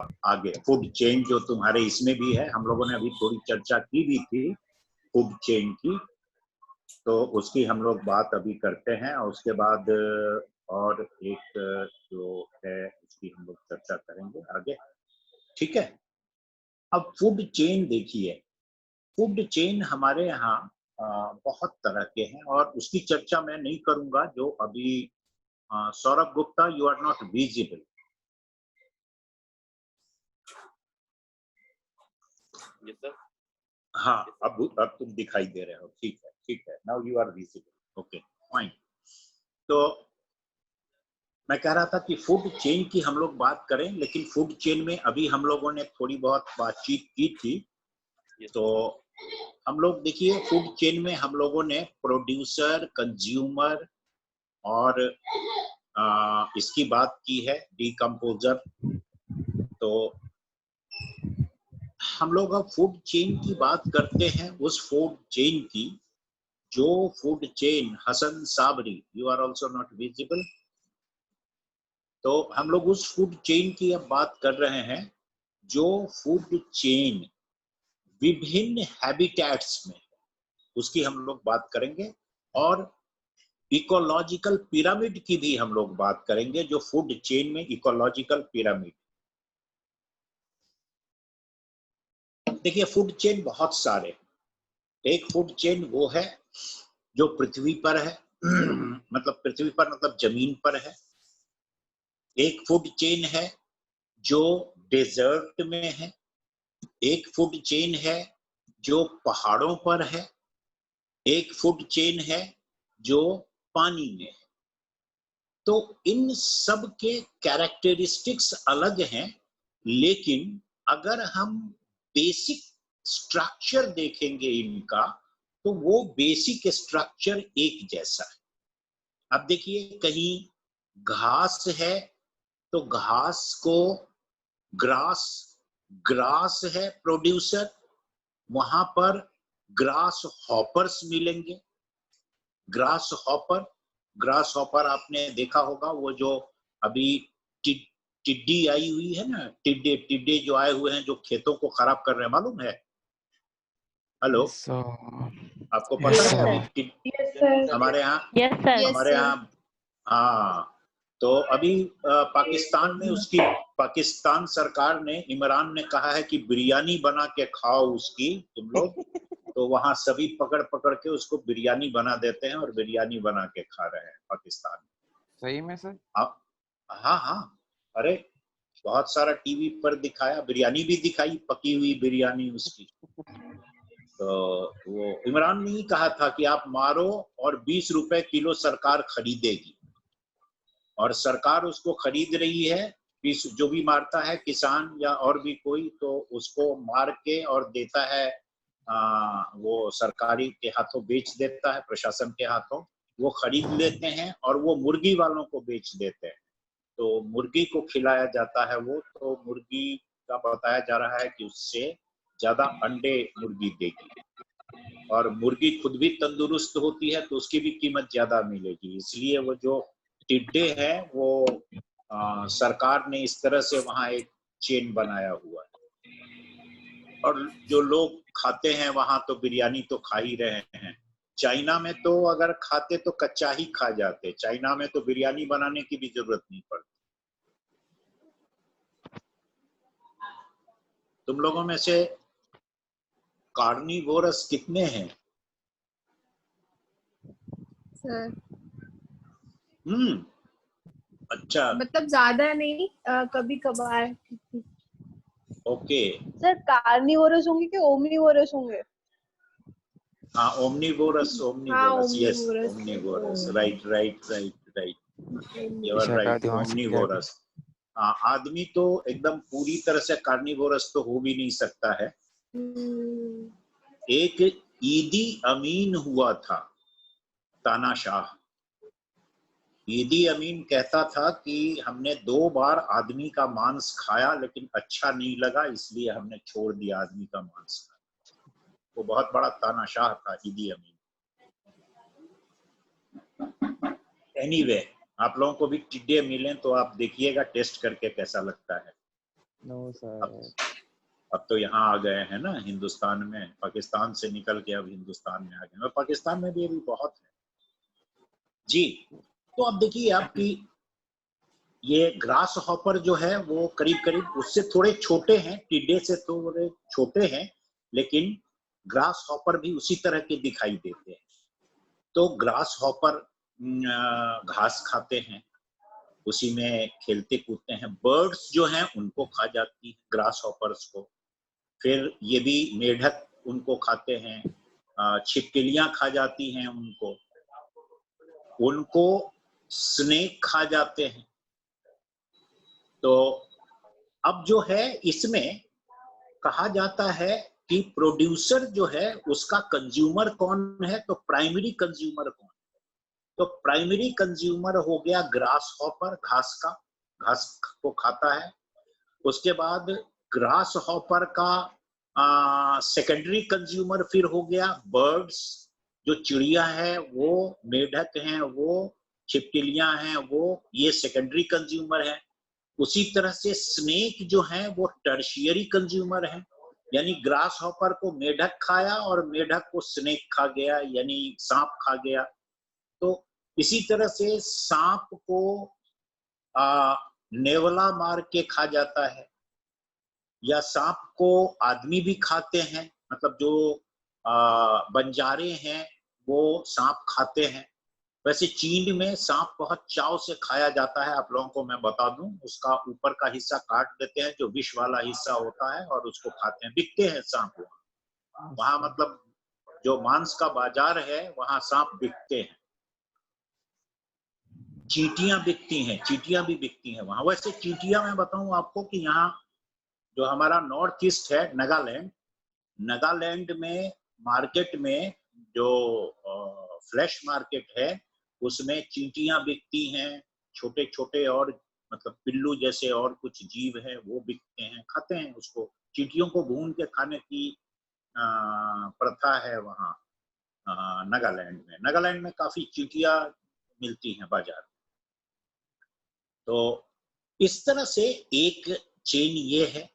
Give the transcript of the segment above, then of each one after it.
आगे food chain जो तुम्हारे इसमें भी है, हम लोगों ने अभी थोड़ी चर्चा की भी थी फूड चेन की, तो उसकी हम लोग बात अभी करते हैं और उसके बाद और एक जो है उसकी हम लोग चर्चा करेंगे आगे, ठीक है। अब फूड चेन देखिए, फूड चेन हमारे यहाँ बहुत तरह के हैं और उसकी चर्चा मैं नहीं करूंगा। जो अभी Saurabh Gupta, you are not visible. हाँ, अब तुम दिखाई दे रहे हो, ठीक है ठीक है, now you are visible, okay fine. तो मैं कह रहा था कि फूड चेन की हम लोग बात करें, लेकिन फूड चेन में अभी हम लोगों ने थोड़ी बहुत बातचीत की थी। तो हम लोग देखिए फूड चेन में हम लोगों ने प्रोड्यूसर, कंज्यूमर और इसकी बात की है, डिकम्पोजर। तो हम लोग अब फूड चेन की बात करते हैं, उस फूड चेन की जो food chain Hasan Sabri, you are also not visible. तो हम लोग उस फूड चेन की अब बात कर रहे हैं जो फूड चेन विभिन्न हैबिटेट्स में, उसकी हम लोग बात करेंगे। और इकोलॉजिकल पिरामिड की भी हम लोग बात करेंगे, जो फूड चेन में इकोलॉजिकल पिरामिड। देखिए फूड चेन बहुत सारे, एक फूड चेन वो है जो पृथ्वी पर है मतलब पृथ्वी पर मतलब जमीन पर है। एक फूड चेन है जो डेजर्ट में है। एक फूड चेन है जो पहाड़ों पर है। एक फूड चेन है जो पानी में है। तो इन सब के कैरेक्टरिस्टिक्स अलग हैं, लेकिन अगर हम बेसिक स्ट्रक्चर देखेंगे इनका, तो वो बेसिक स्ट्रक्चर एक जैसा है। अब देखिए कहीं घास है तो घास को ग्रास, ग्रास है प्रोड्यूसर, वहां पर ग्रास हॉपर्स मिलेंगे। ग्रास हॉपर, ग्रास हॉपर आपने देखा होगा, वो जो अभी टिड्डी आई हुई है ना, टिड्डे टिड्डे जो आए हुए हैं जो खेतों को खराब कर रहे हैं, मालूम है? हेलो, आपको पता है? अभी हमारे यहाँ हाँ, तो अभी पाकिस्तान में उसकी, पाकिस्तान सरकार ने, इमरान ने कहा है कि बिरयानी बना के खाओ उसकी तुम लोग। तो वहां सभी पकड़ पकड़ के उसको बिरयानी बना देते हैं और बिरयानी बना के खा रहे हैं पाकिस्तान में। सही में सर? हाँ हाँ, अरे बहुत सारा टीवी पर दिखाया, बिरयानी भी दिखाई, पकी हुई बिरयानी उसकी। तो वो इमरान ने ही कहा था कि आप मारो और 20 रुपए किलो सरकार खरीदेगी, और सरकार उसको खरीद रही है। जो भी मारता है किसान या और भी कोई, तो उसको मार के और देता है, वो सरकारी के हाथों बेच देता है, प्रशासन के हाथों। वो खरीद लेते हैं और वो मुर्गी वालों को बेच देते हैं। तो मुर्गी को खिलाया जाता है वो, तो मुर्गी का बताया जा रहा है कि उससे ज्यादा अंडे मुर्गी देगी, और मुर्गी खुद भी तंदुरुस्त होती है तो उसकी भी कीमत ज्यादा मिलेगी। इसलिए वो जो टिड्डे है वो सरकार ने इस तरह से वहां एक चेन बनाया हुआ है। और जो लोग खाते हैं वहां तो बिरयानी तो खा ही रहे हैं। चाइना में तो अगर खाते तो कच्चा ही खा जाते, चाइना में तो बिरयानी बनाने की भी जरूरत नहीं पड़ती। तुम लोगों में से कार्निवोरस कितने हैं? सर अच्छा, मतलब ज्यादा नहीं, कभी कभार। ओके। सर कार्निवोरस होंगे कि ओमनिवोरस होंगे? हाँ, ओमनिवोरस, हाँ omnivorous, yes, omnivorous. Omnivorous, right right right right, you are right, शाकाहारी मांसाहारी ओमनिवोरस। हाँ, आदमी तो एकदम पूरी तरह से कार्निवोरस तो हो भी नहीं सकता है। एक ईदी अमीन हुआ था, तानाशाह। ईदी अमीन कहता था कि हमने 2 बार आदमी का मांस खाया लेकिन अच्छा नहीं लगा, इसलिए हमने छोड़ दिया आदमी का मांस खाना। वो बहुत बड़ा तानाशाह था ईदी अमीन। एनीवे, आप लोगों को भी टिड्डे मिलें तो आप देखिएगा टेस्ट करके कैसा लगता है। No sir. अब तो यहाँ आ गए हैं ना हिंदुस्तान में, पाकिस्तान से निकल के अब हिंदुस्तान में आ गए, और पाकिस्तान में भी अभी बहुत है जी। तो अब देखिए आपकी ये ग्रास हॉपर जो है वो करीब करीब उससे थोड़े छोटे हैं, टिड्डे से थोड़े छोटे हैं, लेकिन ग्रास हॉपर भी उसी तरह के दिखाई देते हैं। तो ग्रास हॉपर घास खाते हैं, उसी में खेलते कूदते हैं। बर्ड्स जो हैं उनको खा जाती है, ग्रास हॉपर्स को। फिर ये भी मेढक उनको खाते हैं, छिपकलियां खा जाती हैं उनको स्नेक खा जाते हैं। तो अब जो है इसमें कहा जाता है कि प्रोड्यूसर जो है उसका कंज्यूमर कौन है, तो प्राइमरी कंज्यूमर कौन है? तो प्राइमरी कंज्यूमर हो गया ग्रास हॉपर, घास को खाता है। उसके बाद ग्रास हॉपर का सेकेंडरी कंज्यूमर फिर हो गया बर्ड्स, जो चिड़िया है वो, मेढक हैं वो, छिपकलियां हैं वो, ये सेकेंडरी कंज्यूमर है। उसी तरह से स्नेक जो है वो टर्शियरी कंज्यूमर है, यानी ग्रास हॉपर को मेढक खाया और मेढक को स्नेक खा गया, यानी सांप खा गया। तो इसी तरह से सांप को नेवला मार के खा जाता है, या सांप को आदमी भी खाते हैं, मतलब जो बंजारे हैं वो सांप खाते हैं। वैसे चीन में सांप बहुत चाव से खाया जाता है, आप लोगों को मैं बता दूं, उसका ऊपर का हिस्सा काट देते हैं जो विष वाला हिस्सा होता है और उसको खाते हैं, बिकते हैं सांप वहां मतलब जो मांस का बाजार है वहां सांप बिकते हैं। चींटियां बिकती हैं, चींटियां भी बिकती हैं वहां। वैसे चींटियां मैं बताऊं आपको कि यहाँ जो हमारा नॉर्थ ईस्ट है, नागालैंड में मार्केट में जो फ्लैश मार्केट है उसमें चींटियां बिकती हैं, छोटे छोटे, और मतलब पिल्लू जैसे और कुछ जीव है वो बिकते हैं, खाते हैं उसको। चींटियों को भून के खाने की प्रथा है वहाँ नागालैंड में काफी चींटियां मिलती हैं बाजार। तो इस तरह से एक चेन ये है।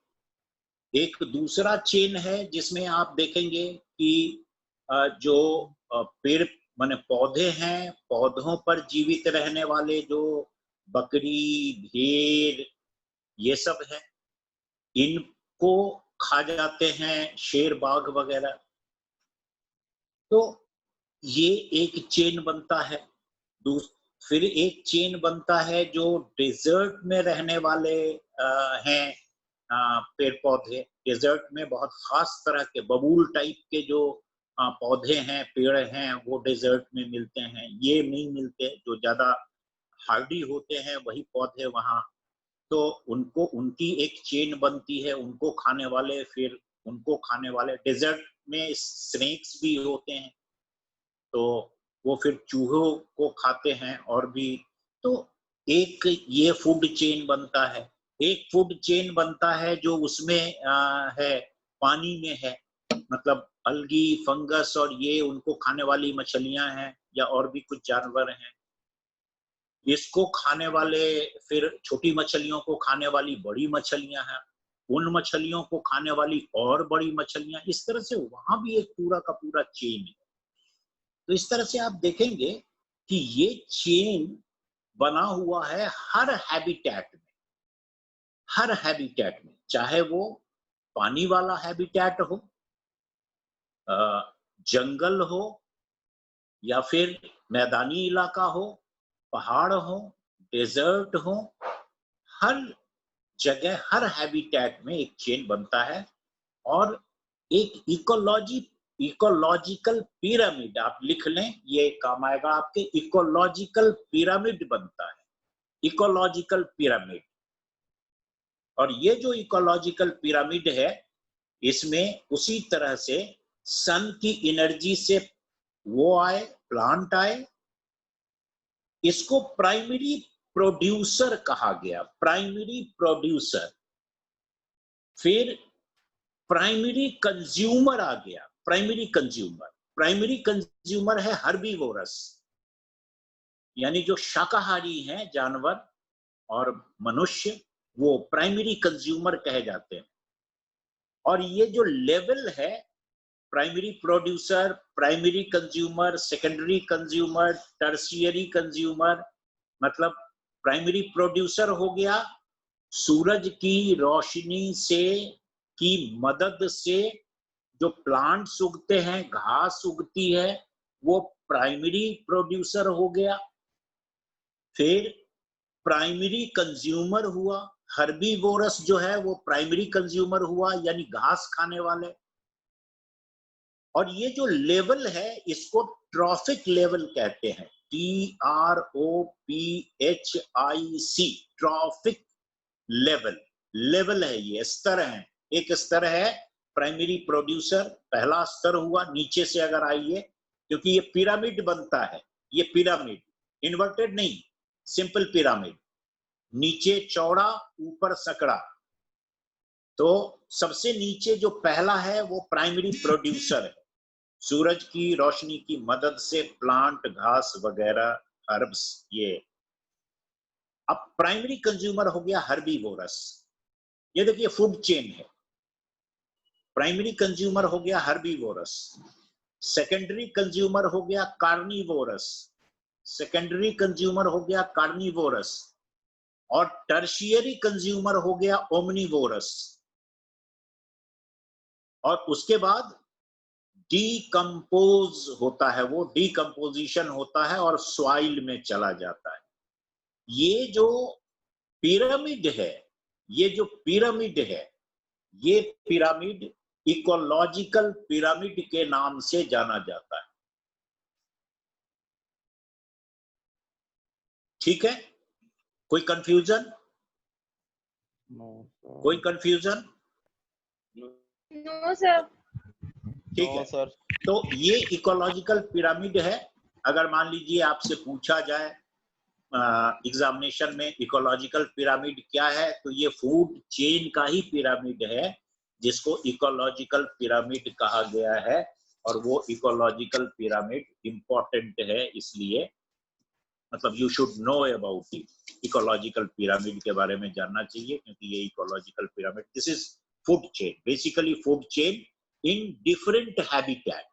एक दूसरा चेन है जिसमें आप देखेंगे कि जो पेड़ माने पौधे हैं, पौधों पर जीवित रहने वाले जो बकरी, भेड़, ये सब है, इनको खा जाते हैं शेर, बाघ वगैरह। तो ये एक चेन बनता है। फिर एक चेन बनता है जो डेजर्ट में रहने वाले हैं पेड़ पौधे। डेजर्ट में बहुत खास तरह के बबूल टाइप के जो पौधे हैं, पेड़ हैं, वो डेजर्ट में मिलते हैं। ये नहीं मिलते, जो ज्यादा हार्डी होते हैं वही पौधे वहाँ। तो उनको, उनकी एक चेन बनती है, उनको खाने वाले, फिर उनको खाने वाले। डेजर्ट में स्नेक्स भी होते हैं, तो वो फिर चूहों को खाते हैं और भी। तो एक ये फूड चेन बनता है। एक फूड चेन बनता है जो उसमें है, पानी में है, मतलब अलगी, फंगस और ये उनको खाने वाली मछलियां हैं या और भी कुछ जानवर हैं। इसको खाने वाले, फिर छोटी मछलियों को खाने वाली बड़ी मछलियां हैं, उन मछलियों को खाने वाली और बड़ी मछलियां। इस तरह से वहां भी एक पूरा का पूरा चेन है। तो इस तरह से आप देखेंगे कि ये चेन बना हुआ है हर हैबिटेट में, चाहे वो पानी वाला हैबिटेट हो, जंगल हो, या फिर मैदानी इलाका हो, पहाड़ हो, डेजर्ट हो, हर जगह, हर हैबिटेट में एक चेन बनता है। और एक इकोलॉजिकल पिरामिड आप लिख लें, ये काम आएगा आपके। इकोलॉजिकल पिरामिड बनता है, इकोलॉजिकल पिरामिड। और ये जो इकोलॉजिकल पिरामिड है, इसमें उसी तरह से सन की एनर्जी से वो आए, प्लांट आए। इसको प्राइमरी प्रोड्यूसर कहा गया, प्राइमरी प्रोड्यूसर। फिर प्राइमरी कंज्यूमर आ गया, प्राइमरी कंज्यूमर है हर्बीवोरस, यानी जो शाकाहारी हैं जानवर और मनुष्य, वो प्राइमरी कंज्यूमर कहे जाते हैं। और ये जो लेवल है, primary producer, primary consumer, secondary consumer, tertiary consumer, मतलब प्राइमरी प्रोड्यूसर हो गया, सूरज की रोशनी से की मदद से जो प्लांट्स उगते हैं, घास उगती है, वो प्राइमरी प्रोड्यूसर हो गया। फिर प्राइमरी कंज्यूमर हुआ, हर्बीवोरस जो है वो प्राइमरी कंज्यूमर हुआ, यानी घास खाने वाले। और ये जो लेवल है इसको ट्रॉफिक लेवल कहते हैं, TROPHIC, ट्रॉफिक लेवल। लेवल है, ये स्तर है। एक स्तर है प्राइमरी प्रोड्यूसर, पहला स्तर हुआ। नीचे से अगर आइए, क्योंकि ये पिरामिड बनता है, ये पिरामिड, इन्वर्टेड नहीं, सिंपल पिरामिड, नीचे चौड़ा ऊपर सकड़ा। तो सबसे नीचे जो पहला है वो प्राइमरी प्रोड्यूसर है, सूरज की रोशनी की मदद से प्लांट, घास वगैरह, हर्ब्स, ये। अब प्राइमरी कंज्यूमर हो गया हर्बीवोरस, ये देखिए फूड चेन है। प्राइमरी कंज्यूमर हो गया हर्बीवोरस, सेकेंडरी कंज्यूमर हो गया कार्निवोरस, सेकेंडरी कंज्यूमर हो गया कार्निवोरस, और टर्शियरी कंज्यूमर हो गया ओमनीवोरस। और उसके बाद डीकंपोज होता है, वो डीकंपोजिशन होता है और सॉइल में चला जाता है। ये जो पिरामिड है, ये जो पिरामिड है, ये पिरामिड इकोलॉजिकल पिरामिड के नाम से जाना जाता है। ठीक है, कोई कंफ्यूजन? कोई कंफ्यूजन? No sir. ठीक है सर। तो ये इकोलॉजिकल पिरामिड है। अगर मान लीजिए आपसे पूछा जाए एग्जामिनेशन में इकोलॉजिकल पिरामिड क्या है, तो ये फूड चेन का ही पिरामिड है जिसको इकोलॉजिकल पिरामिड कहा गया है। और वो इकोलॉजिकल पिरामिड इंपॉर्टेंट है, इसलिए मतलब you should know about it. Ecological pyramid के बारे में जानना चाहिए, क्योंकि ये ecological pyramid, this is food chain, basically food chain in different habitat,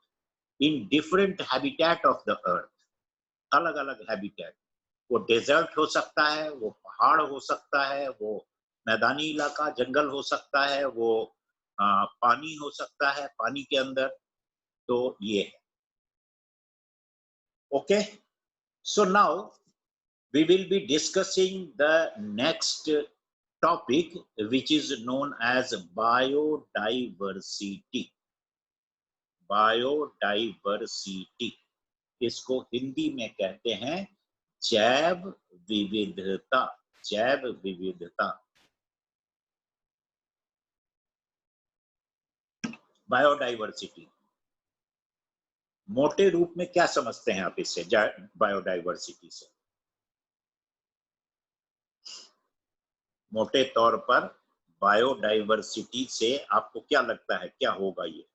in different habitat of the earth, अलग अलग हैबिटेट। वो डेजर्ट हो सकता है, वो पहाड़ हो सकता है, वो मैदानी इलाका, जंगल हो सकता है, वो पानी हो सकता है, पानी के अंदर। तो ये है। Okay, so now we will be discussing the next topic, which is known as biodiversity. Biodiversity, इसको हिंदी में कहते हैं जैव विविधता, जैव विविधता। बायोडाइवर्सिटी मोटे रूप में क्या समझते हैं आप इससे, बायोडाइवर्सिटी से? मोटे तौर पर बायोडाइवर्सिटी से आपको क्या लगता है, क्या होगा ये?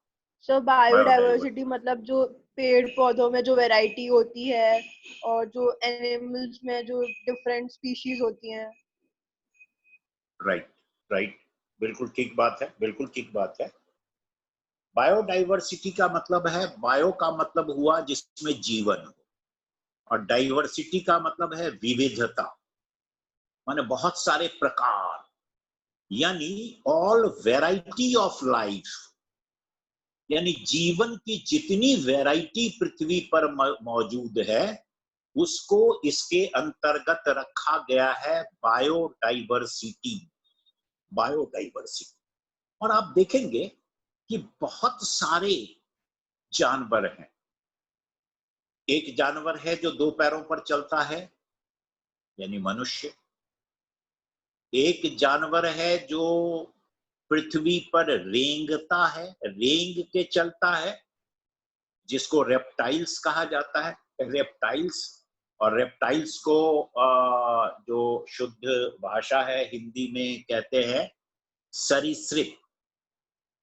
सो बायोडाइवर्सिटी मतलब जो पेड़ पौधों में जो वैरायटी होती है और जो एनिमल्स में जो डिफरेंट स्पीशीज होती हैं। राइट, राइट, बिल्कुल ठीक बात है, बिल्कुल ठीक बात है। बायोडाइवर्सिटी का मतलब है, बायो का मतलब हुआ जिसमें जीवन हो, और डाइवर्सिटी का मतलब है विविधता, माने बहुत सारे प्रकार, यानी ऑल वैरायटी ऑफ लाइफ, यानी जीवन की जितनी वैरायटी पृथ्वी पर मौजूद है उसको इसके अंतर्गत रखा गया है बायोडाइवर्सिटी, बायोडाइवर्सिटी। और आप देखेंगे कि बहुत सारे जानवर हैं। एक जानवर है जो दो पैरों पर चलता है, यानी मनुष्य। एक जानवर है जो पृथ्वी पर रेंगता है, रेंग के चलता है, जिसको रेप्टाइल्स कहा जाता है, रेप्टाइल्स। और रेप्टाइल्स को जो शुद्ध भाषा है हिंदी में कहते हैं सरीसृप।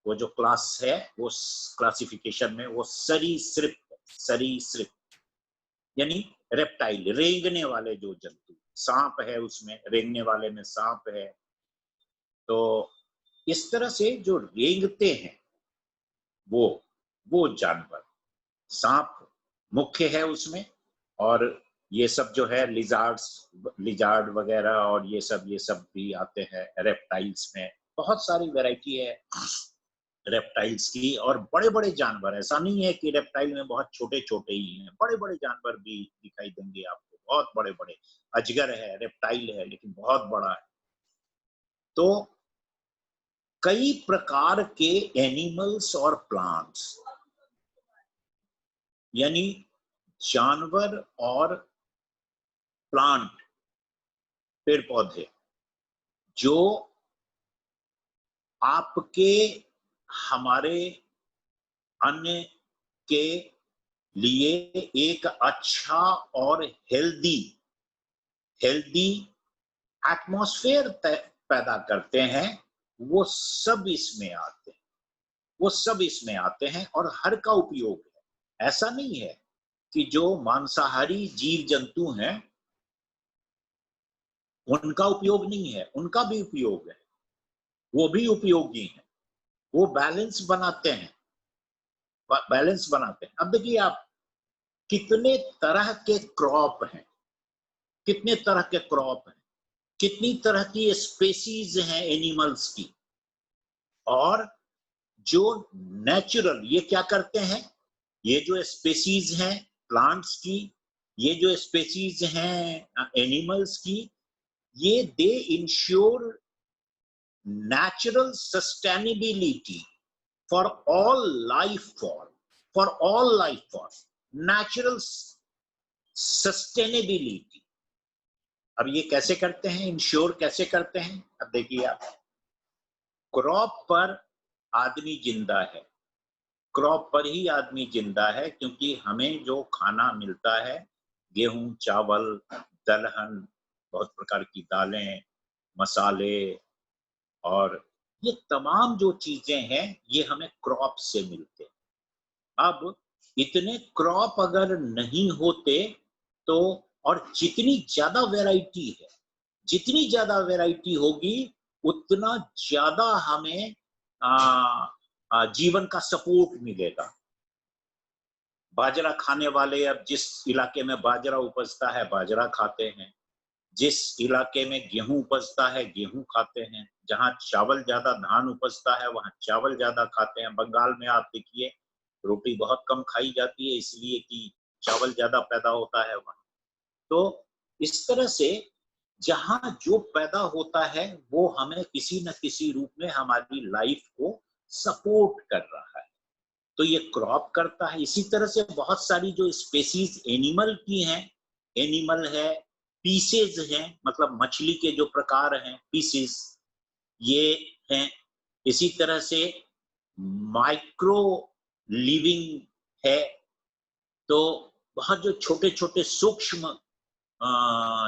वो जो क्लास है, वो क्लासिफिकेशन में वो सरीसृप, सरीसृप यानी रेप्टाइल, रेंगने वाले जो जंतु। सांप है उसमें, रेंगने वाले में सांप है, तो इस तरह से जो रेंगते हैं वो जानवर, सांप मुख्य है उसमें, और ये सब जो है लिजार्ड वगैरह और ये सब भी आते हैं रेप्टाइल्स में। बहुत सारी वैरायटी है रेप्टाइल्स की, और बड़े बड़े जानवर, ऐसा नहीं है कि रेप्टाइल में बहुत छोटे छोटे ही हैं, बड़े बड़े जानवर भी दिखाई देंगे आपको, बहुत बड़े बड़े। अजगर है, रेप्टाइल है, लेकिन बहुत बड़ा है। तो कई प्रकार के एनिमल्स और प्लांट्स, यानी जानवर और प्लांट, पेड़ पौधे, जो आपके हमारे अन्य के लिए एक अच्छा और हेल्दी एटमॉस्फेयर पैदा करते हैं, वो सब इसमें आते हैं, वो सब इसमें आते हैं, और हर का उपयोग है। ऐसा नहीं है कि जो मांसाहारी जीव जंतु हैं उनका उपयोग नहीं है, उनका भी उपयोग है, वो भी उपयोगी हैं, वो बैलेंस बनाते हैं। अब देखिए आप, कितने तरह के क्रॉप हैं, कितने तरह के क्रॉप हैं, कितनी तरह की स्पेसीज हैं एनिमल्स की, और जो नेचुरल, ये क्या करते हैं, ये जो स्पेसीज हैं प्लांट्स की, ये जो स्पेसीज हैं एनिमल्स की, ये दे ensure natural sustainability for all life form, natural sustainability। अब ये कैसे करते हैं, इंश्योर कैसे करते हैं? अब देखिए आप, क्रॉप पर आदमी जिंदा है, क्रॉप पर ही आदमी जिंदा है, क्योंकि हमें जो खाना मिलता है, गेहूं, चावल, दलहन, बहुत प्रकार की दालें, मसाले, और ये तमाम जो चीजें हैं ये हमें क्रॉप से मिलते हैं। अब इतने क्रॉप अगर नहीं होते तो, और जितनी ज्यादा वैरायटी है, जितनी ज्यादा वैरायटी होगी उतना ज्यादा हमें जीवन का सपोर्ट मिलेगा। बाजरा खाने वाले, अब जिस इलाके में बाजरा उपजता है बाजरा खाते हैं, जिस इलाके में गेहूं उपजता है गेहूं खाते हैं, जहां चावल ज्यादा, धान उपजता है वहां चावल ज्यादा खाते हैं। बंगाल में आप देखिए रोटी बहुत कम खाई जाती है, इसलिए कि चावल ज्यादा पैदा होता है वहां। तो इस तरह से जहां जो पैदा होता है वो हमें किसी न किसी रूप में हमारी लाइफ को सपोर्ट कर रहा है, तो ये क्रॉप करता है। इसी तरह से बहुत सारी जो स्पेसीज एनिमल की हैं, एनिमल है, पीसेज हैं, मतलब मछली के जो प्रकार हैं पीसेस ये हैं। इसी तरह से माइक्रो लिविंग है, तो बहुत जो छोटे छोटे सूक्ष्म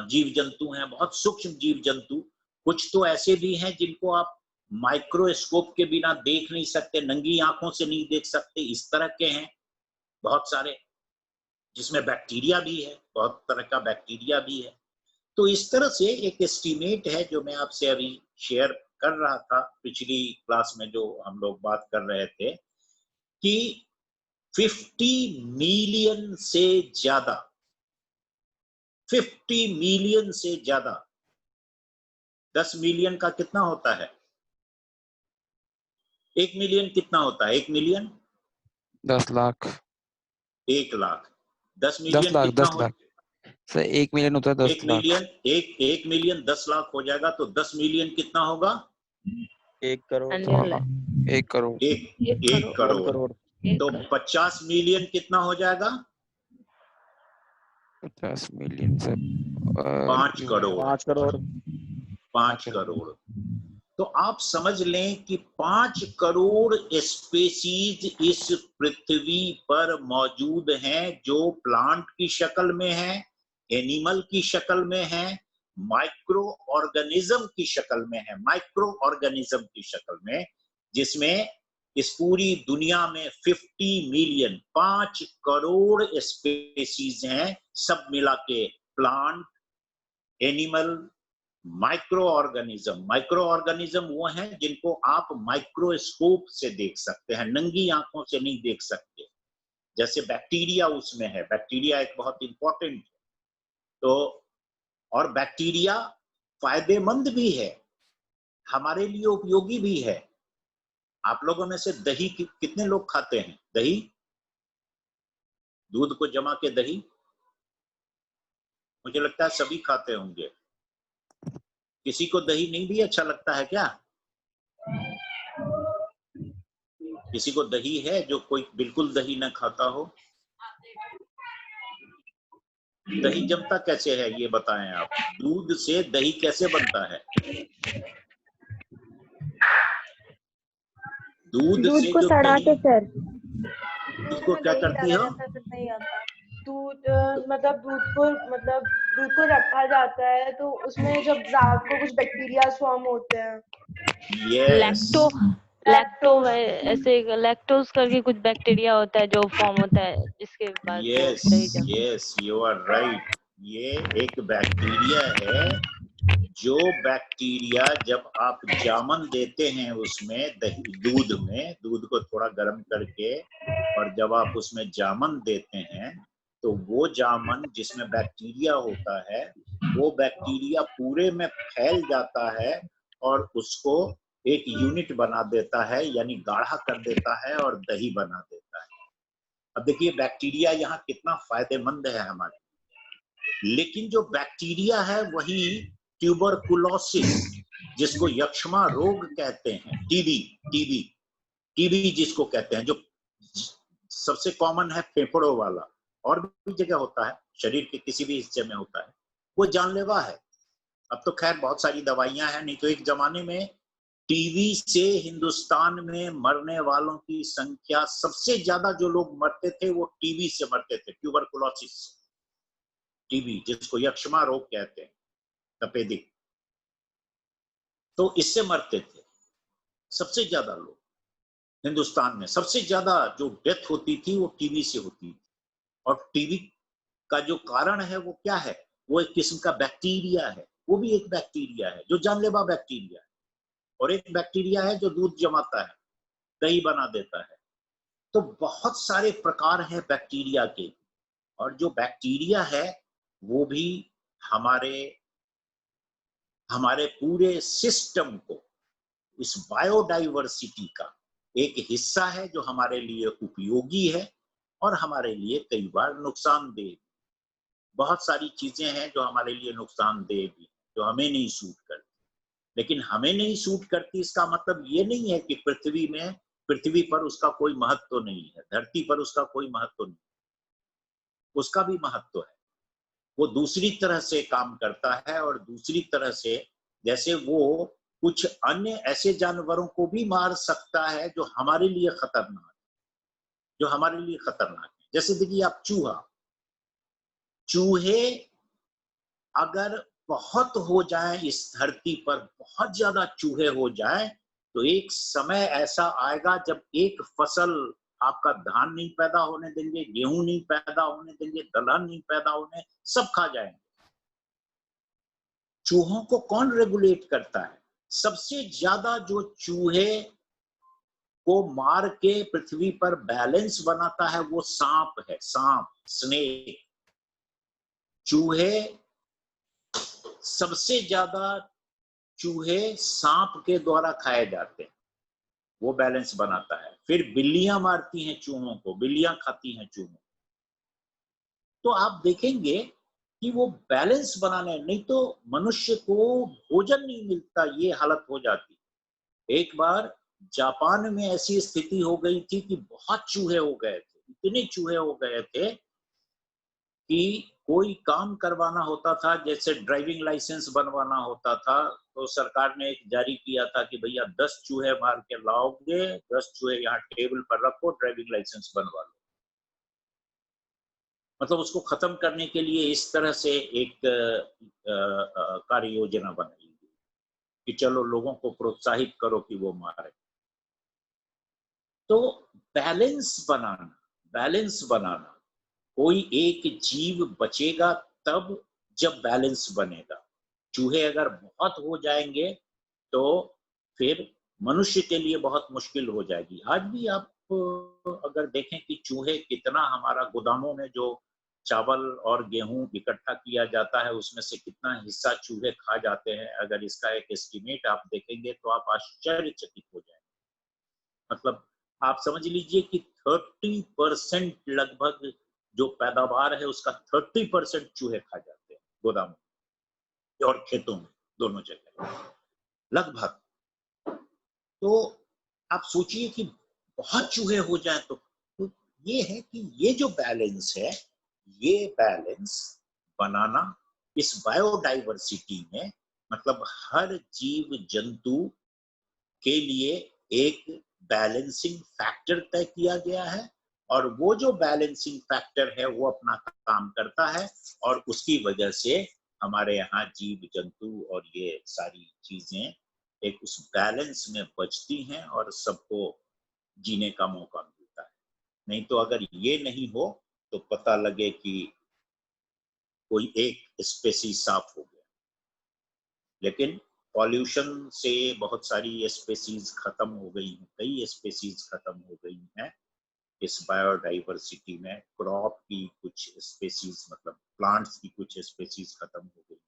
जीव जंतु हैं, बहुत सूक्ष्म जीव जंतु, कुछ तो ऐसे भी हैं जिनको आप माइक्रोस्कोप के बिना देख नहीं सकते, नंगी आंखों से नहीं देख सकते, इस तरह के हैं बहुत सारे, जिसमें बैक्टीरिया भी है, बहुत तरह का बैक्टीरिया भी है। तो इस तरह से एक एस्टीमेट है जो मैं आपसे अभी शेयर कर रहा था पिछली क्लास में, जो हम लोग बात कर रहे थे कि 50 मिलियन से ज्यादा, 50 मिलियन से ज्यादा, 10 मिलियन का कितना होता है, 1 मिलियन कितना होता है, 1 मिलियन 10 लाख, 1 लाख, 10 मिलियन कितना 10 लाख सर, 1 मिलियन होता है 10 1 लाख। मिलियन, एक मिलियन 10 लाख हो जाएगा, तो 10 मिलियन कितना होगा, 1 करोड़, 1 करोड़, 1 करोड़। तो 50 मिलियन कितना हो जाएगा, 50 मिलियन से 5 करोड़, 5 करोड़, 5 करोड़। तो आप समझ लें कि 5 करोड़ स्पेसीज इस पृथ्वी पर मौजूद हैं, जो प्लांट की शक्ल में है, एनिमल की शक्ल में है, माइक्रो ऑर्गेनिज्म की शक्ल में है, माइक्रो ऑर्गेनिज्म की शक्ल में, जिसमें इस पूरी दुनिया में 50 मिलियन, 5 करोड़ स्पेसीज हैं, सब मिला के, प्लांट, एनिमल, माइक्रो ऑर्गेनिज्म वो हैं जिनको आप माइक्रोस्कोप से देख सकते हैं, नंगी आंखों से नहीं देख सकते। जैसे बैक्टीरिया उसमें है, बैक्टीरिया एक बहुत इंपॉर्टेंट है। तो और बैक्टीरिया फायदेमंद भी है, हमारे लिए उपयोगी भी है। आप लोगों में से दही कितने लोग खाते हैं? दही, दूध को जमा के दही, मुझे लगता है सभी खाते होंगे। किसी को दही नहीं भी अच्छा लगता है क्या? किसी को दही है जो कोई बिल्कुल दही ना खाता हो? दही जमता कैसे है ये बताएं आप। दूध से दही कैसे बनता है? दूध से को जो सड़ा दही, के सर, दूध को क्या करती हो? दूध मतलब दूध को रखा जाता है तो उसमें जब रात को कुछ बैक्टीरिया फॉर्म होते हैं। यस, लैक्टो ऐसे लैक्टोज करके कुछ बैक्टीरिया होता है जो फॉर्म होता है जिसके बाद वो दही जमता है। Yes, you are right. ये एक बैक्टीरिया है, जो बैक्टीरिया जब आप जामन देते हैं उसमें दही, दूध में, दूध को थोड़ा गर्म करके, और जब आप उसमें जामन देते हैं तो वो जामन जिसमें बैक्टीरिया होता है, वो बैक्टीरिया पूरे में फैल जाता है और उसको एक यूनिट बना देता है, यानी गाढ़ा कर देता है और दही बना देता है। अब देखिए बैक्टीरिया यहाँ कितना फायदेमंद है हमारे। लेकिन जो बैक्टीरिया है वही ट्यूबरकुलोसिस, जिसको यक्ष्मा रोग कहते हैं, टीबी जिसको कहते हैं, जो सबसे कॉमन है फेफड़ों वाला, और भी जगह होता है, शरीर के किसी भी हिस्से में होता है, वो जानलेवा है। अब तो खैर बहुत सारी दवाइयां हैं, नहीं तो एक जमाने में टीबी से हिंदुस्तान में मरने वालों की संख्या, सबसे ज्यादा जो लोग मरते थे वो टीबी से मरते थे, ट्यूबरकुलोसिस, टीबी जिसको यक्ष्मा रोग कहते हैं, तपेदिक, तो इससे मरते थे सबसे ज्यादा लोग। हिंदुस्तान में सबसे ज्यादा जो डेथ होती थी वो टीबी से होती थी। और टीबी का जो कारण है वो क्या है? वो एक किस्म का बैक्टीरिया है, वो भी एक बैक्टीरिया है जो जानलेवा बैक्टीरिया है, और एक बैक्टीरिया है जो दूध जमाता है, दही बना देता है। तो बहुत सारे प्रकार हैं बैक्टीरिया के, और जो बैक्टीरिया है वो भी हमारे पूरे सिस्टम को, इस बायोडाइवर्सिटी का एक हिस्सा है जो हमारे लिए उपयोगी है और हमारे लिए कई बार नुकसानदेह। बहुत सारी चीजें हैं जो हमारे लिए नुकसानदेह भी, जो हमें नहीं सूट करती। लेकिन हमें नहीं सूट करती इसका मतलब ये नहीं है कि पृथ्वी पर उसका कोई महत्व नहीं है, धरती पर उसका कोई महत्व नहीं, उसका भी महत्व है। वो दूसरी तरह से काम करता है, और दूसरी तरह से, जैसे वो कुछ अन्य ऐसे जानवरों को भी मार सकता है जो हमारे लिए खतरनाक है, जैसे देखिए आप चूहे अगर बहुत हो जाए इस धरती पर, बहुत ज्यादा चूहे हो जाए, तो एक समय ऐसा आएगा जब एक फसल, आपका धान नहीं पैदा होने देंगे, गेहूं नहीं पैदा होने देंगे, दलहन नहीं पैदा होने, सब खा जाएंगे। चूहों को कौन रेगुलेट करता है? सबसे ज्यादा जो चूहे को मार के पृथ्वी पर बैलेंस बनाता है वो सांप है, स्नेक। सबसे ज्यादा चूहे सांप के द्वारा खाए जाते हैं, वो बैलेंस बनाता है। फिर बिल्लियां मारती हैं चूहों को, बिल्लियां खाती हैं चूहों। तो आप देखेंगे कि वो बैलेंस बनाने, नहीं तो मनुष्य को भोजन नहीं मिलता, ये हालत हो जाती। एक बार जापान में ऐसी स्थिति हो गई थी कि बहुत चूहे हो गए थे, इतने चूहे हो गए थे कि कोई काम करवाना होता था, जैसे ड्राइविंग लाइसेंस बनवाना होता था, तो सरकार ने एक जारी किया था कि भैया 10 चूहे मार के लाओगे, 10 चूहे यहाँ टेबल पर रखो, ड्राइविंग लाइसेंस बनवा लो। मतलब उसको खत्म करने के लिए इस तरह से एक कार्य योजना बनाई गई कि चलो लोगों को प्रोत्साहित करो कि वो मारे। तो बैलेंस बनाना, कोई एक जीव बचेगा तब जब बैलेंस बनेगा। चूहे अगर बहुत हो जाएंगे तो फिर मनुष्य के लिए बहुत मुश्किल हो जाएगी। आज भी आप अगर देखें कि चूहे कितना, हमारा गोदामों में जो चावल और गेहूं इकट्ठा किया जाता है उसमें से कितना हिस्सा चूहे खा जाते हैं, अगर इसका एक एस्टिमेट आप देखेंगे तो आप आश्चर्यचकित हो जाएंगे। मतलब आप समझ लीजिए कि 30% लगभग जो पैदावार है उसका 30% चूहे खा जाते हैं गोदामों और खेतों में, दोनों जगह लगभग। तो आप सोचिए कि बहुत चूहे हो जाए तो ये है कि ये जो बैलेंस है, ये बैलेंस बनाना इस बायोडाइवर्सिटी में, मतलब हर जीव जंतु के लिए एक बैलेंसिंग फैक्टर तय किया गया है, और वो जो बैलेंसिंग फैक्टर है वो अपना काम करता है, और उसकी वजह से हमारे यहाँ जीव जंतु और ये सारी चीजें एक उस बैलेंस में बचती हैं और सबको जीने का मौका मिलता है। नहीं तो अगर ये नहीं हो तो पता लगे कि कोई एक स्पेसीज साफ हो गया। लेकिन पॉल्यूशन से बहुत सारी स्पेसीज खत्म हो गई हैं, कई स्पेसीज खत्म हो गई हैं इस बायोडाइवर्सिटी में। क्रॉप की कुछ स्पेसीज, मतलब प्लांट्स की कुछ स्पेसीज खत्म हो गई,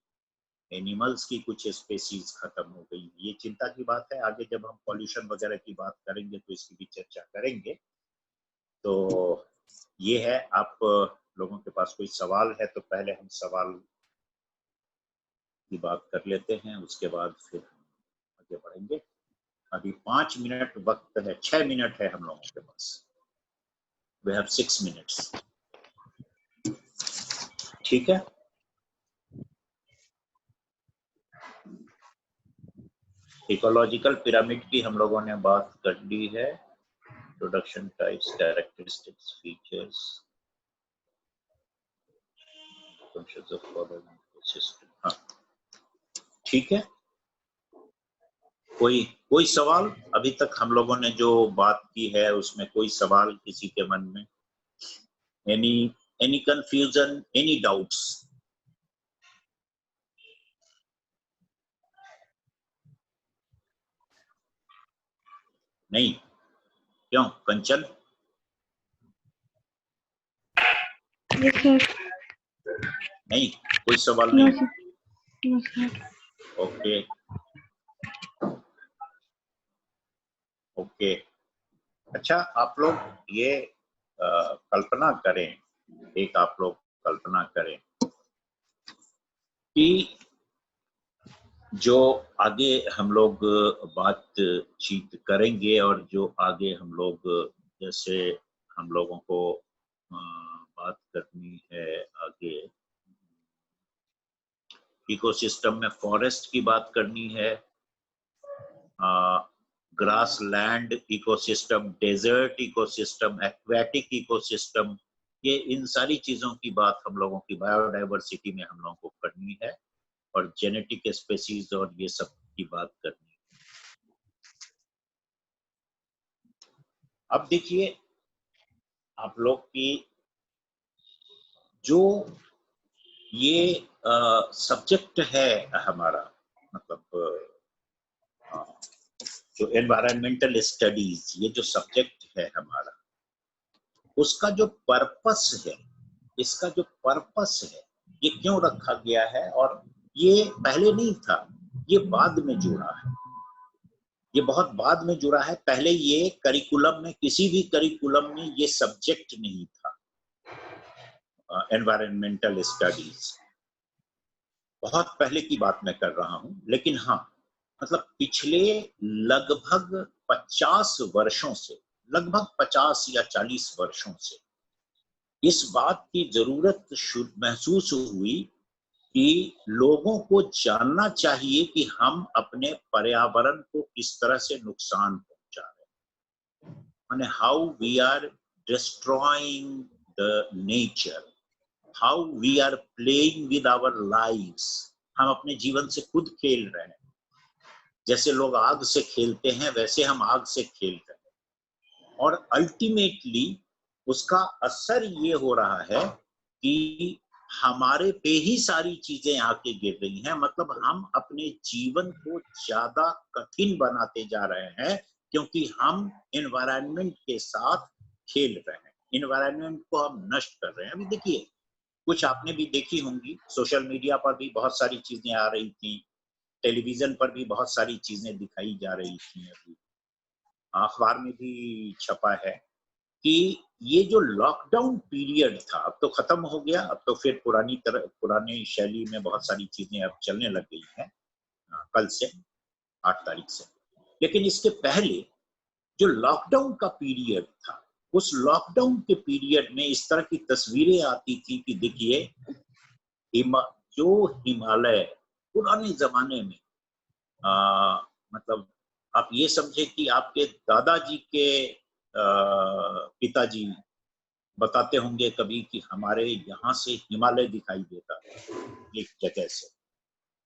एनिमल्स की कुछ स्पेसीज खत्म हो गई। ये चिंता की बात है। आगे जब हम पॉल्यूशन वगैरह की बात करेंगे तो इसकी भी चर्चा करेंगे। तो ये है। आप लोगों के पास कोई सवाल है तो पहले हम सवाल की बात कर लेते हैं, उसके बाद फिर हम आगे बढ़ेंगे। अभी 5 मिनट वक्त है, 6 मिनट है हम लोगों के पास। We have 6 minutes। ठीक है। इकोलॉजिकल पिरामिड की हम लोगों ने बात कर ली है। Production types, characteristics, features, functions of system. हाँ, ठीक है। कोई सवाल? अभी तक हम लोगों ने जो बात की है उसमें कोई सवाल किसी के मन में? Any confusion, any doubts? नहीं? क्यों कंचन? Yes sir. नहीं, कोई सवाल नो नहीं? Sir. No sir. Okay okay. अच्छा, आप लोग ये कल्पना करें, एक आप लोग कल्पना करें कि जो आगे हम लोग बातचीत करेंगे और जो आगे हम लोग, जैसे हम लोगों को बात करनी है आगे, इकोसिस्टम में फॉरेस्ट की बात करनी है, grass land ecosystem, desert ecosystem, aquatic ecosystem, ये इन सारी चीजों की बात हम लोगों की बायोडाइवर्सिटी में हम लोगों को करनी है, और जेनेटिक स्पेसीज और ये सब की बात करनी है। अब देखिए आप लोग की जो ये सब्जेक्ट है हमारा, मतलब जो एनवायरमेंटल स्टडीज, ये जो सब्जेक्ट है हमारा, उसका जो पर्पस है, इसका जो पर्पस है, ये क्यों रखा गया है, और ये पहले नहीं था, ये बाद में जुड़ा है, ये बहुत बाद में जुड़ा है। पहले ये करिकुलम में, किसी भी करिकुलम में ये सब्जेक्ट नहीं था, एनवायरमेंटल स्टडीज। बहुत पहले की बात मैं कर रहा हूं, लेकिन हाँ, मतलब पिछले लगभग 50 वर्षों से, लगभग 50 या 40 वर्षों से इस बात की जरूरत महसूस हुई कि लोगों को जानना चाहिए कि हम अपने पर्यावरण को किस तरह से नुकसान पहुंचा रहे हैं, माने how we are destroying the nature, how we are playing with our lives. हम अपने जीवन से खुद खेल रहे हैं, जैसे लोग आग से खेलते हैं वैसे हम आग से खेल रहे हैं, और अल्टीमेटली उसका असर ये हो रहा है कि हमारे पे ही सारी चीजें आके गिर रही हैं, मतलब हम अपने जीवन को ज्यादा कठिन बनाते जा रहे हैं क्योंकि हम एनवायरनमेंट के साथ खेल रहे हैं, एनवायरनमेंट को हम नष्ट कर रहे हैं। अभी देखिए, कुछ आपने भी देखी होंगी, सोशल मीडिया पर भी बहुत सारी चीजें आ रही थी, टेलीविजन पर भी बहुत सारी चीजें दिखाई जा रही थी, अभी अखबार में भी छपा है कि ये जो लॉकडाउन पीरियड था अब तो खत्म हो गया, अब तो फिर पुरानी शैली में बहुत सारी चीजें अब चलने लग गई हैं कल से 8 तारीख से। लेकिन इसके पहले जो लॉकडाउन का पीरियड था, उस लॉकडाउन के पीरियड में इस तरह की तस्वीरें आती थी कि देखिए जो हिमालय पुराने जमाने में मतलब आप ये समझे कि आपके दादाजी के पिताजी बताते होंगे कभी कि हमारे यहाँ से हिमालय दिखाई देता एक जगह से,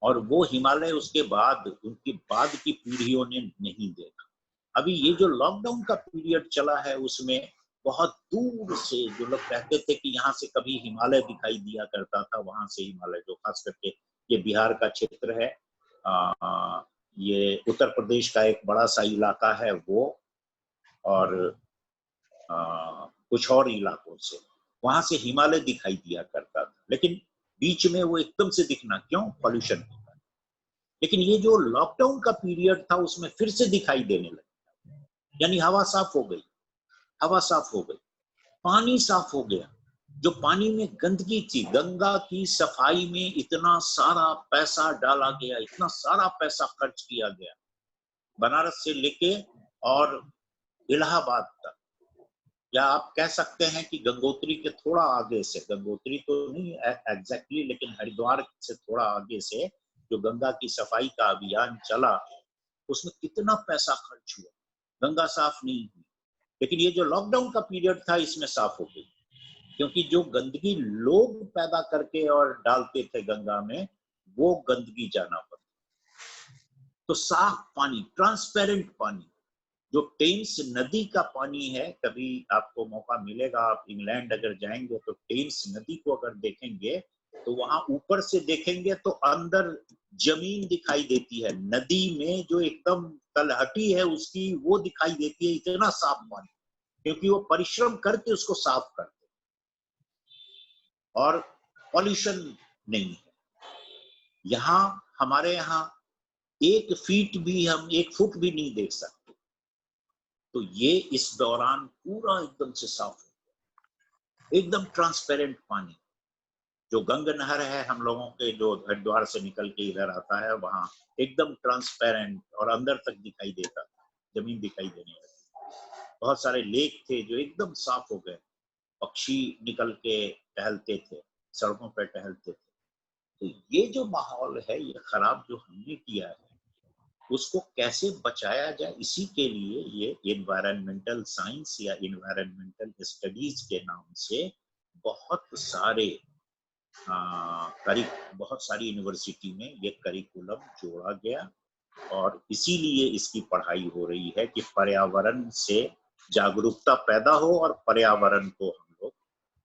और वो हिमालय उसके बाद उनकी बाद की पीढ़ियों ने नहीं देखा। अभी ये जो लॉकडाउन का पीरियड चला है उसमें बहुत दूर से जो लोग कहते थे कि यहाँ से कभी हिमालय दिखाई दिया करता था, वहां से हिमालय, जो खास करके ये बिहार का क्षेत्र है, ये उत्तर प्रदेश का एक बड़ा सा इलाका है वो, और कुछ और इलाकों से, वहां से हिमालय दिखाई दिया करता था, लेकिन बीच में वो एकदम से दिखना क्यों? पॉल्यूशन के कारण। लेकिन ये जो लॉकडाउन का पीरियड था उसमें फिर से दिखाई देने लगा, यानी हवा साफ हो गई, हवा साफ हो गई, पानी साफ हो गया। जो पानी में गंदगी थी, गंगा की सफाई में इतना सारा पैसा डाला गया, इतना सारा पैसा खर्च किया गया, बनारस से लेके और इलाहाबाद तक, या आप कह सकते हैं कि गंगोत्री के थोड़ा आगे से, गंगोत्री तो नहीं एग्जैक्टली, लेकिन हरिद्वार से थोड़ा आगे से जो गंगा की सफाई का अभियान चला, उसमें कितना पैसा खर्च हुआ, गंगा साफ नहीं हुई। लेकिन ये जो लॉकडाउन का पीरियड था इसमें साफ हो गई, क्योंकि जो गंदगी लोग पैदा करके और डालते थे गंगा में, वो गंदगी जाना पड़ा। तो साफ पानी, ट्रांसपेरेंट पानी, जो टेम्स नदी का पानी है, कभी आपको मौका मिलेगा, आप इंग्लैंड अगर जाएंगे तो टेम्स नदी को अगर देखेंगे तो वहां ऊपर से देखेंगे तो अंदर जमीन दिखाई देती है, नदी में जो एकदम तलहटी है उसकी वो दिखाई देती है, इतना साफ पानी, क्योंकि वो परिश्रम करके उसको साफ करते, और पॉल्यूशन नहीं है। यहाँ हमारे यहाँ 1 फीट भी, हम 1 फुट भी नहीं देख सकते। तो ये इस दौरान पूरा एकदम से साफ हो गया, एकदम ट्रांसपेरेंट पानी। जो गंग नहर है हम लोगों के, जो हरिद्वार से निकल के इधर आता है, वहां एकदम ट्रांसपेरेंट और अंदर तक दिखाई देता था, जमीन दिखाई देने लगी। बहुत सारे लेक थे जो एकदम साफ हो गए, पक्षी निकल के टहलते थे, सड़कों पर टहलते थे। तो ये जो माहौल है, ये खराब जो हमने किया है, उसको कैसे बचाया जाए, इसी के लिए ये एनवायरमेंटल साइंस या एनवायरमेंटल स्टडीज के नाम से बहुत सारी यूनिवर्सिटी में ये करिकुलम जोड़ा गया, और इसीलिए इसकी पढ़ाई हो रही है कि पर्यावरण से जागरूकता पैदा हो और पर्यावरण को हम लोग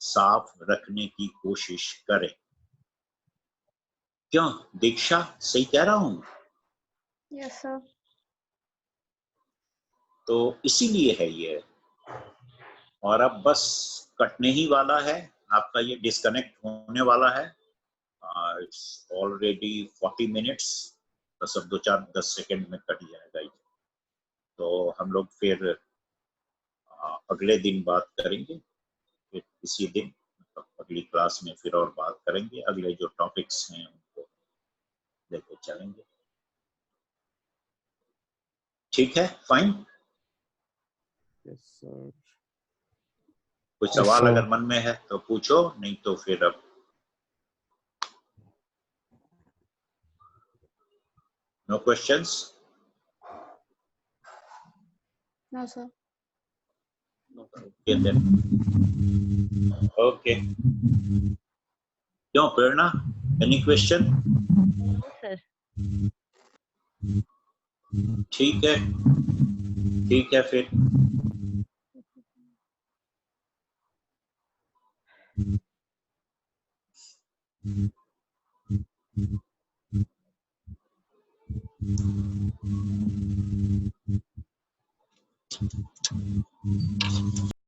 साफ रखने की कोशिश करें। क्यों दीक्षा, सही कह रहा हूं? Yes sir. तो इसीलिए है ये, और अब बस कटने ही वाला है, आपका ये डिस्कनेक्ट होने वाला है। इट्स ऑलरेडी 40 मिनट्स, बस अब 2-4-10 सेकेंड में कट जाएगा ये। तो हम लोग फिर अगले दिन बात करेंगे, फिर इसी दिन मतलब अगली क्लास में फिर और बात करेंगे, अगले जो टॉपिक्स हैं उनको लेके चलेंगे। ठीक है, फाइन। Yes sir. कुछ सवाल अगर मन में है तो पूछो, नहीं तो फिर अब no questions? No sir. Okay, क्यों प्रेरणा, एनी क्वेश्चन? सर ठीक है फिर।